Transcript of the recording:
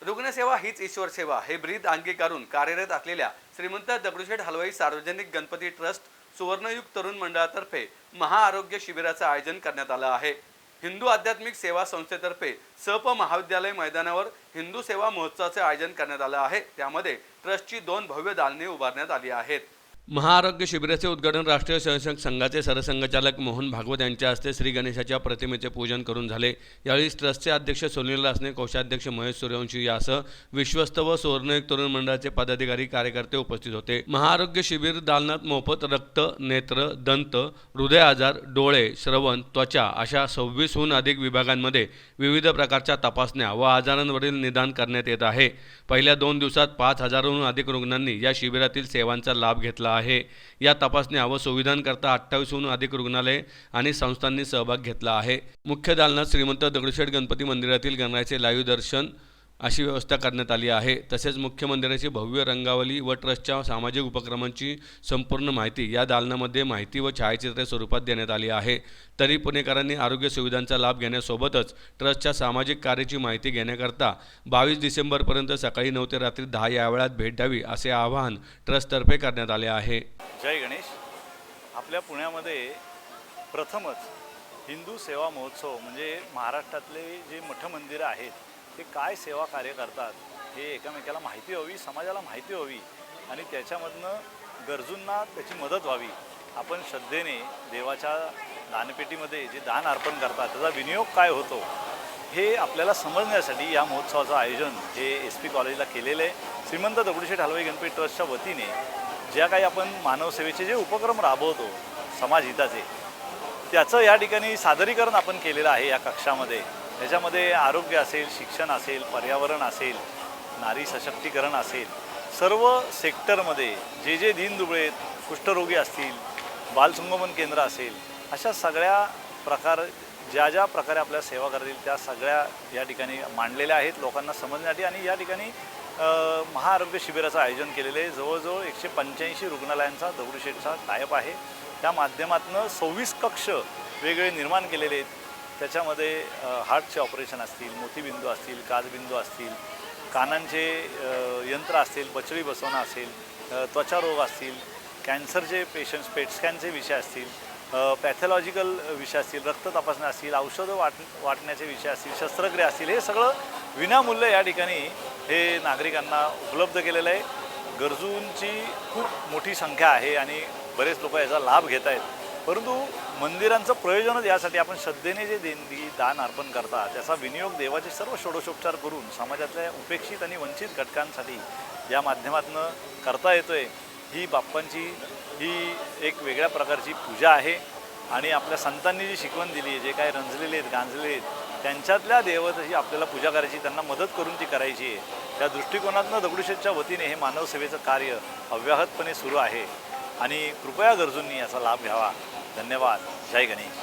रुग्णसेवा हीच ईश्वर सेवा हे ब्रीद अंगीकारून कार्यरत असलेल्या श्रीमंत दगडूशेठ हलवाई सार्वजनिक गणपती ट्रस्ट सुवर्णयुग तरुण मंडळातर्फे महाआरोग्य शिबिराचं आयोजन करण्यात आलं आहे। हिंदू आध्यात्मिक सेवा संस्थेतर्फे सप महाविद्यालय मैदानावर हिंदू सेवा महोत्सवाचे आयोजन करण्यात आलं आहे। त्यामध्ये ट्रस्टची 2 भव्य दालने उभारण्यात आली आहेत। महाआरोग्य शिबिराचे उद्घाटन राष्ट्रीय स्वयंसेवक संघाचे सरसंघचालक मोहन भागवत यांच्या हस्ते श्री गणेशाच्या प्रतिमेचे पूजन करून झाले। यावेळी ट्रस्टचे अध्यक्ष सुनील रासने, कोषाध्यक्ष महेश सूर्यवंशी यासह विश्वस्त व सुवर्णयुग तरुण मंडळाचे पदाधिकारी कार्यकर्ते उपस्थित होते। महाआरोग्य शिबिर दालनात मोफत रक्त, नेत्र, दंत, हृदय आजार, डोळे, श्रवण, त्वचा अशा 26हून अधिक विभागांमध्ये विविध प्रकारच्या तपासण्या व आजारांवरील निदान करण्यात येत आहे। पहिल्या 2 दिवसात 5000हून अधिक रुग्णांनी या शिबिरातील सेवांचा लाभ घेतला आहे। या तपासण्या व सुविधांकरता 28हून अधिक रुग्णालय आणि संस्थांनी सहभाग घेतला आहे। मुख्य दालनात श्रीमंत दगडूशेठ गणपती मंदिरातील गणरायाचे लाईव्ह दर्शन अशी व्यवस्था करण्यात आली आहे। तसेच मुख्य मंदिराची भव्य रंगावली व ट्रस्टच्या सामाजिक उपक्रमांची संपूर्ण माहिती या दालनामध्ये माहिती व छायाचित्रे स्वरूपात देण्यात आली आहे। तरी पुणेकरांनी आरोग्य सुविधांचा लाभ घेण्यासोबतच ट्रस्टच्या सामाजिक कार्याची माहिती घेण्याकरता 22 डिसेंबरपर्यंत सकाळी 9 ते रात्री 10 या वेळात भेट द्यावी असे आवाहन ट्रस्टतर्फे करण्यात आले आहे। जय गणेश। आपल्या पुण्यामध्ये प्रथमच हिंदू सेवा महोत्सव म्हणजे महाराष्ट्रातले जे मठ मंदिरं आहेत ते काय सेवा कार्य करतात हे एकमेकाला माहिती व्हावी, समाजाला माहिती व्हावी आणि त्याच्यामधनं गरजूंना त्याची मदत व्हावी। आपण श्रद्धेने देवाच्या दानपेटीमध्ये जे दान अर्पण करतात त्याचा विनियोग काय होतो हे आपल्याला समजण्यासाठी या महोत्सवाचं आयोजन हे SP कॉलेजला केलेलं आहे। श्रीमंत दगडूशेठ हलवाई गणपती ट्रस्टच्या वतीने ज्या काही आपण मानवसेवेचे जे उपक्रम राबवतो समाजहिताचे त्याचं या ठिकाणी सादरीकरण आपण केलेलं आहे या कक्षामध्ये। त्याच्यामध्ये आरोग्य असेल, शिक्षण असेल, पर्यावरण असेल, नारी सशक्तीकरण असेल, सर्व सेक्टरमध्ये जे जे दीनदुबळे कुष्ठरोगी असतील, बालसंगोपन केंद्र असेल, अशा सगळ्या प्रकार ज्या प्रकारे आपल्या सेवा करतील त्या सगळ्या या ठिकाणी मांडलेल्या आहेत लोकांना समजण्यासाठी। आणि या ठिकाणी महाआरोग्य शिबिराचं आयोजन केलेलं आहे। जवळजवळ 185 रुग्णालयांचा दगडूशेठचा टायप आहे। त्या माध्यमातून 26 कक्ष वेगळे निर्माण केलेले आहेत। त्याच्यामध्ये हार्टचे ऑपरेशन असतील, मोतीबिंदू असतील, काचबिंदू असतील, कानांचे यंत्र असतील, बचळी बसवणं असेल, त्वचारोग असतील, कॅन्सरचे पेशंट्स पेट स्कॅनचे विषय असतील, पॅथॉलॉजिकल विषय असतील, रक्त तपासण्या असतील, औषधं वाटण्याचे विषय असतील, शस्त्रक्रिया असतील, हे सगळं विनामूल्य या ठिकाणी हे नागरिकांना उपलब्ध केलेलं आहे। गरजूंची खूप मोठी संख्या आहे आणि बरेच लोक याचा लाभ घेत आहेत। परंतु मंदिरांचं प्रयोजनच यासाठी आपण श्रद्धेने जे देणगी दान अर्पण करता त्याचा विनियोग देवाचे सर्व षोडशोपचार करून समाजातल्या उपेक्षित आणि वंचित घटकांसाठी या माध्यमातून करता येतोय। ही बाप्पांची ही एक वेगळ्या प्रकारची पूजा आहे आणि आपल्या संतांनी जी शिकवण दिली आहे, जे काही रंजलेले आहेत, गांजलेले आहेत, त्यांच्यातल्या देवतेची आपल्याला पूजा करायची, त्यांना मदत करून ती करायची आहे। त्या दृष्टिकोनातून दगडूशेठच्या वतीने हे मानवसेवेचं कार्य अव्याहतपणे सुरू आहे आणि कृपया गरजूंनी याचा लाभ घ्यावा। धन्यवाद। जय गणेश।